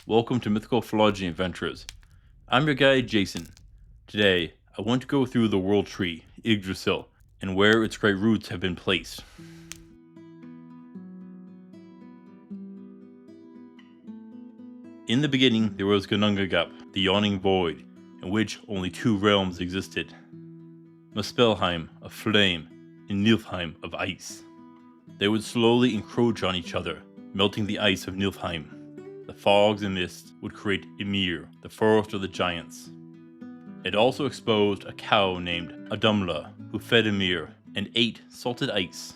Welcome to Mythical Phylogeny Adventures. I'm your guide, Jason. Today, I want to go through the world tree, Yggdrasil, and where its great roots have been placed. In the beginning, there was Gunungagap, the yawning void, in which only two realms existed. Muspelheim, of flame, and Niflheim, of ice. They would slowly encroach on each other, melting the ice of Niflheim. The fogs and mists would create Ymir, the forest of the giants. It also exposed a cow named Adumla, who fed Ymir and ate salted ice.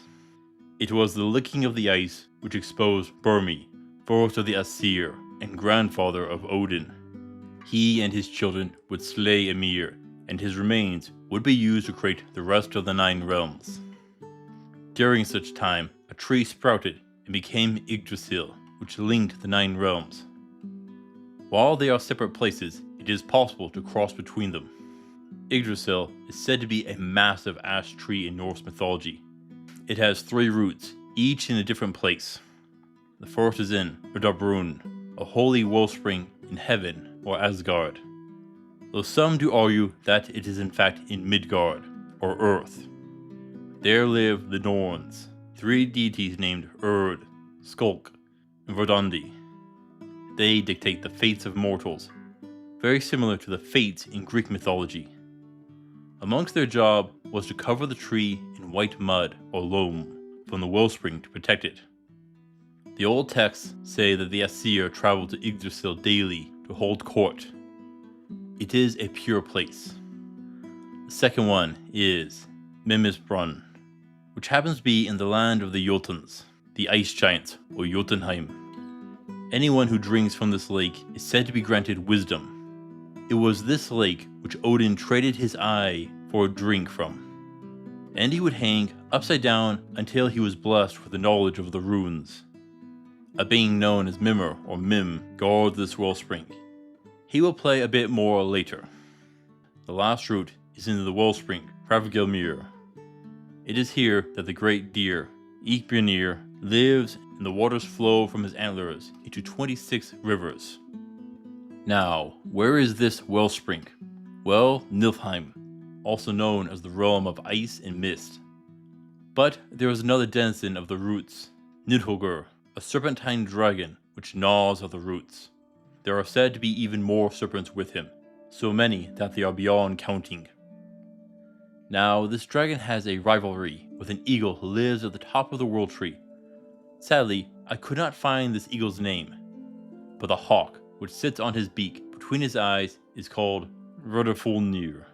It was the licking of the ice which exposed Burmi, forest of the Aesir, and grandfather of Odin. He and his children would slay Ymir, and his remains would be used to create the rest of the 9 realms. During such time, a tree sprouted and became Yggdrasil, which linked the 9 realms. While they are separate places, it is possible to cross between them. Yggdrasil is said to be a massive ash tree in Norse mythology. It has 3 roots, each in a different place. The first is in Urdabrunn, a holy wellspring in heaven or Asgard, though some do argue that it is in fact in Midgard, or Earth. There live the Norns, 3 deities named Urd, Skulk, and Verdandi. They dictate the fates of mortals, very similar to the fates in Greek mythology. Amongst their job was to cover the tree in white mud or loam from the wellspring to protect it. The old texts say that the Aesir traveled to Yggdrasil daily to hold court. It is a pure place. The second one is Mimisbrunn, which happens to be in the land of the Jotuns, the ice giants, or Jotunheim. Anyone who drinks from this lake is said to be granted wisdom. It was this lake which Odin traded his eye for a drink from, and he would hang upside down until he was blessed with the knowledge of the runes. A being known as Mimir or Mim guards this wellspring. He will play a bit more later. The last route is in the wellspring, Hvarfgelmir. It is here that the great deer, Ygdrasil, lives, and the waters flow from his antlers into 26 rivers. Now, where is this wellspring? Well, Niflheim, also known as the realm of ice and mist. But there is another denizen of the roots, Nidhogr, a serpentine dragon which gnaws at the roots. There are said to be even more serpents with him, so many that they are beyond counting. Now, this dragon has a rivalry with an eagle who lives at the top of the world tree. Sadly, I could not find this eagle's name, but the hawk, which sits on his beak between his eyes, is called Rudafulnir.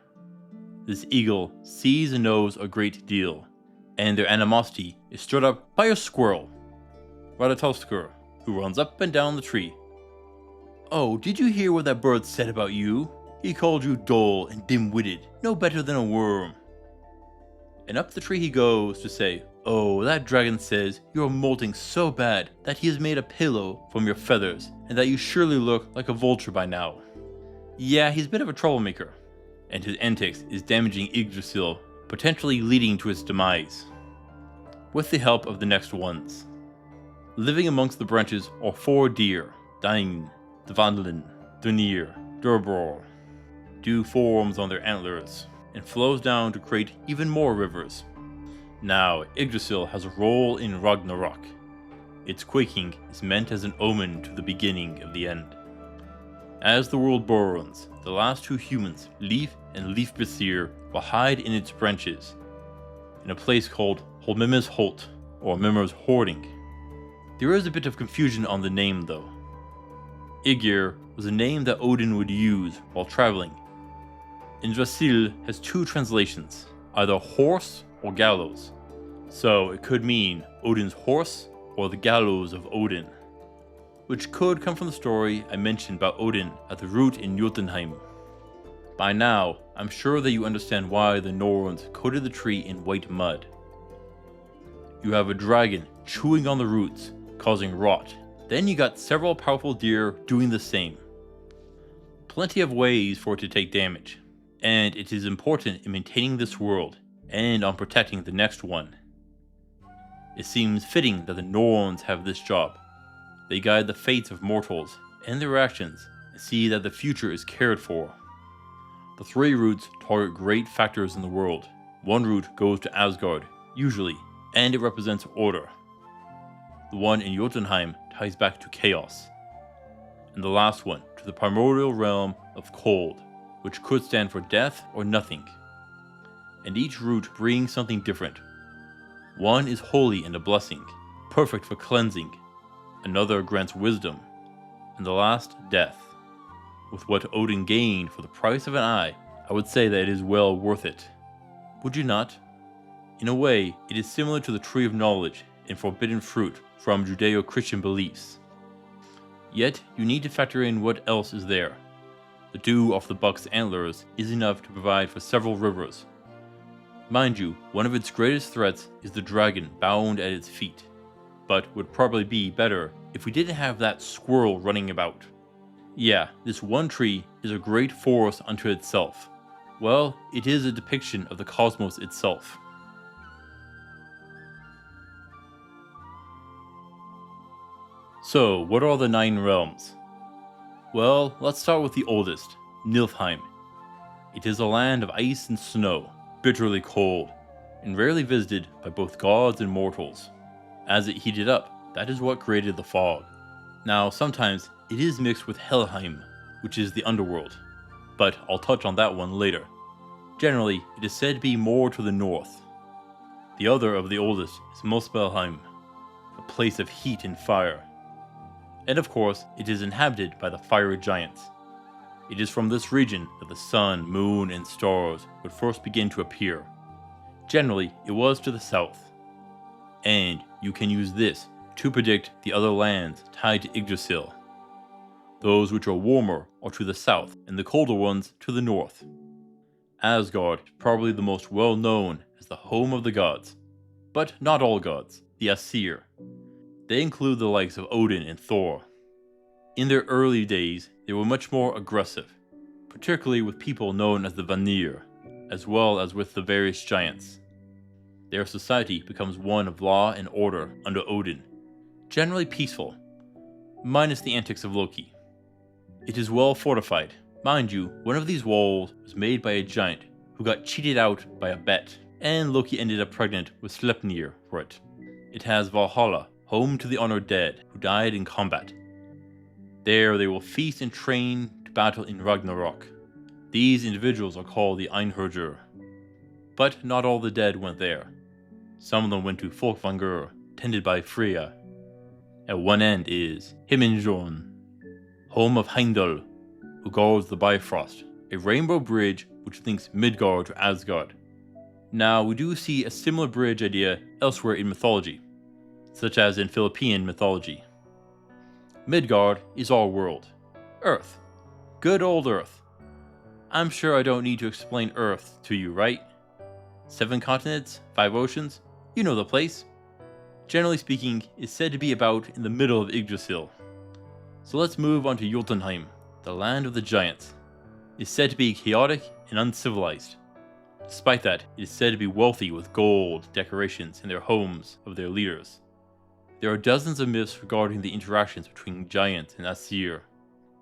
This eagle sees and knows a great deal, and their animosity is stirred up by a squirrel, Radatoskur, who runs up and down the tree. "Oh, did you hear what that bird said about you? He called you dull and dim-witted, no better than a worm." And up the tree he goes to say, "Oh, that dragon says you are molting so bad that he has made a pillow from your feathers, and that you surely look like a vulture by now." Yeah, he's a bit of a troublemaker, and his antics is damaging Yggdrasil, potentially leading to its demise. With the help of the next ones. Living amongst the branches are 4 deer, Dain, Dvanlin, Dunir, Durbror. Dew forms on their antlers, and flows down to create even more rivers. Now, Yggdrasil has a role in Ragnarok. Its quaking is meant as an omen to the beginning of the end. As the world burns, the last 2 humans, Leaf and Leifbisir, will hide in its branches, in a place called Holmim's Holt, or Mimir's Hoarding. There is a bit of confusion on the name though. Yggir was a name that Odin would use while traveling. Yggdrasil has 2 translations, either horse or gallows, so it could mean Odin's horse or the gallows of Odin, which could come from the story I mentioned about Odin at the root in Jotunheim. By now, I'm sure that you understand why the Norns coated the tree in white mud. You have a dragon chewing on the roots, causing rot. Then you got several powerful deer doing the same. Plenty of ways for it to take damage, and it is important in maintaining this world and on protecting the next one. It seems fitting that the Norns have this job. They guide the fates of mortals and their actions and see that the future is cared for. The 3 routes target great factors in the world. One route goes to Asgard, usually, and it represents order. The one in Jotunheim ties back to chaos. And the last one to the primordial realm of cold, which could stand for death or nothing. And each route brings something different. One is holy and a blessing, perfect for cleansing. Another grants wisdom. And the last, death. With what Odin gained for the price of an eye, I would say that it is well worth it. Would you not? In a way, it is similar to the Tree of Knowledge and Forbidden Fruit from Judeo-Christian beliefs. Yet, you need to factor in what else is there. The dew off the buck's antlers is enough to provide for several rivers. Mind you, one of its greatest threats is the dragon bound at its feet, but would probably be better if we didn't have that squirrel running about. Yeah, this one tree is a great force unto itself. Well, it is a depiction of the cosmos itself. So, what are the 9 realms? Well, let's start with the oldest, Niflheim. It is a land of ice and snow, bitterly cold, and rarely visited by both gods and mortals. As it heated up, that is what created the fog. Now, sometimes it is mixed with Helheim, which is the underworld, but I'll touch on that one later. Generally, it is said to be more to the north. The other of the oldest is Muspelheim, a place of heat and fire. And of course, it is inhabited by the fiery giants. It is from this region that the sun, moon, and stars would first begin to appear. Generally, it was to the south. And you can use this to predict the other lands tied to Yggdrasil. Those which are warmer are to the south, and the colder ones to the north. Asgard is probably the most well known as the home of the gods. But not all gods, the Aesir. They include the likes of Odin and Thor. In their early days, they were much more aggressive, particularly with people known as the Vanir, as well as with the various giants. Their society becomes one of law and order under Odin, generally peaceful, minus the antics of Loki. It is well fortified. Mind you, one of these walls was made by a giant who got cheated out by a bet, and Loki ended up pregnant with Sleipnir for it. It has Valhalla, home to the honored dead who died in combat. There they will feast and train to battle in Ragnarok. These individuals are called the Einherjar. But not all the dead went there. Some of them went to Folkvangur, tended by Freya. At one end is Himinjorn, home of Heimdall, who guards the Bifrost, a rainbow bridge which links Midgard to Asgard. Now, we do see a similar bridge idea elsewhere in mythology, such as in Philippine mythology. Midgard is our world. Earth. Good old Earth. I'm sure I don't need to explain Earth to you, right? 7 continents, 5 oceans, you know the place. Generally speaking, it's said to be about in the middle of Yggdrasil. So let's move on to Jotunheim, the land of the giants. It's said to be chaotic and uncivilized. Despite that, it is said to be wealthy with gold decorations in their homes of their leaders. There are dozens of myths regarding the interactions between giants and Aesir,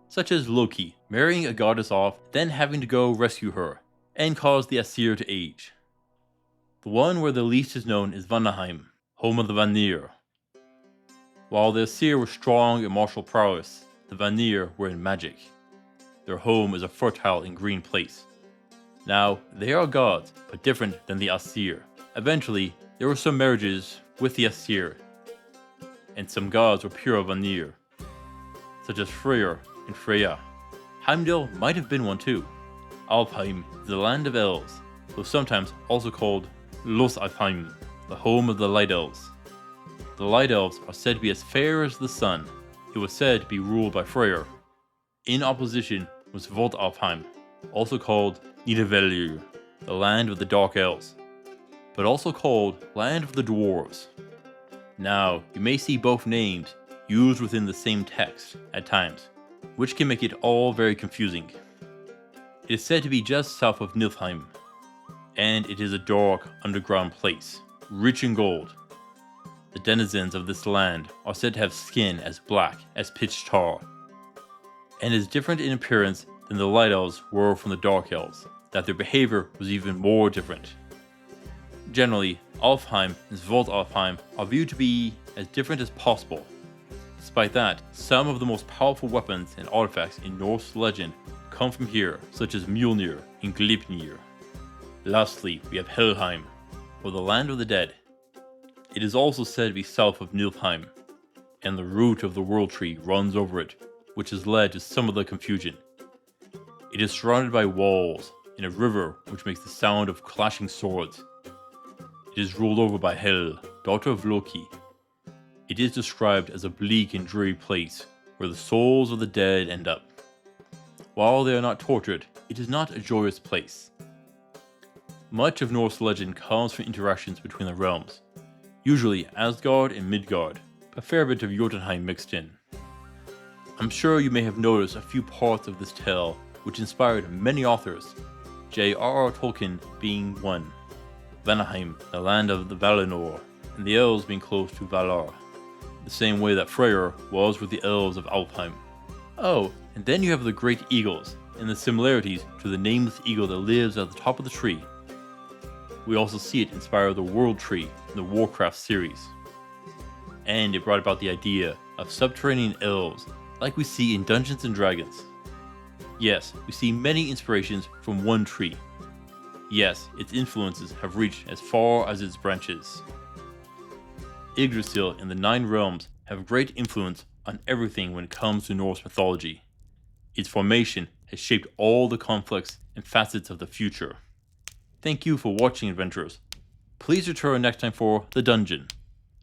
such as Loki marrying a goddess off, then having to go rescue her, and cause the Aesir to age. The one where the least is known is Vanaheim, home of the Vanir. While the Aesir were strong in martial prowess, the Vanir were in magic. Their home is a fertile and green place. Now, they are gods, but different than the Aesir. Eventually, there were some marriages with the Aesir, and some gods were pure Vanir, such as Freyr and Freya. Heimdall might have been one too. Alfheim is the land of elves, though sometimes also called Losalfheim, the home of the Light Elves. The Light Elves are said to be as fair as the sun. It was said to be ruled by Freyr. In opposition was Valdalfheim, also called Nidavellir, the land of the Dark Elves, but also called Land of the Dwarves. Now, you may see both names used within the same text at times, which can make it all very confusing. It is said to be just south of Niflheim, and it is a dark underground place, rich in gold. The denizens of this land are said to have skin as black as pitch tar. and is different in appearance than the Light Elves were from the Dark Elves, that their behavior was even more different. Generally, Alfheim and Svartalfheim are viewed to be as different as possible. Despite that, some of the most powerful weapons and artifacts in Norse legend come from here, such as Mjolnir and Gleipnir. Lastly, we have Helheim, or the Land of the Dead. It is also said to be south of Niflheim, and the root of the World Tree runs over it, which has led to some of the confusion. It is surrounded by walls and a river which makes the sound of clashing swords. It is ruled over by Hel, daughter of Loki. It is described as a bleak and dreary place where the souls of the dead end up. While they are not tortured, it is not a joyous place. Much of Norse legend comes from interactions between the realms, usually Asgard and Midgard, a fair bit of Jotunheim mixed in. I'm sure you may have noticed a few parts of this tale which inspired many authors, J.R.R. Tolkien being one. Vanaheim, the land of the Valinor, and the elves being close to Valar, the same way that Freyr was with the elves of Alfheim. Oh, and then you have the great eagles, and the similarities to the nameless eagle that lives at the top of the tree. We also see it inspire the World Tree in the Warcraft series. And it brought about the idea of subterranean elves, like we see in Dungeons & Dragons. Yes, we see many inspirations from one tree. Yes, its influences have reached as far as its branches. Yggdrasil and the Nine Realms have great influence on everything when it comes to Norse mythology. Its formation has shaped all the conflicts and facets of the future. Thank you for watching, adventurers. Please return next time for The Dungeon.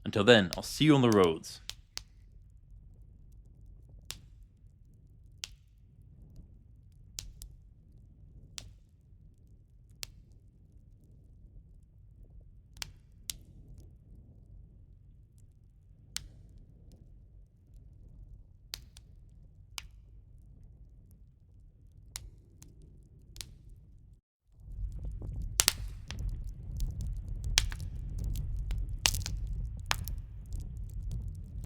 Until then, I'll see you on the roads.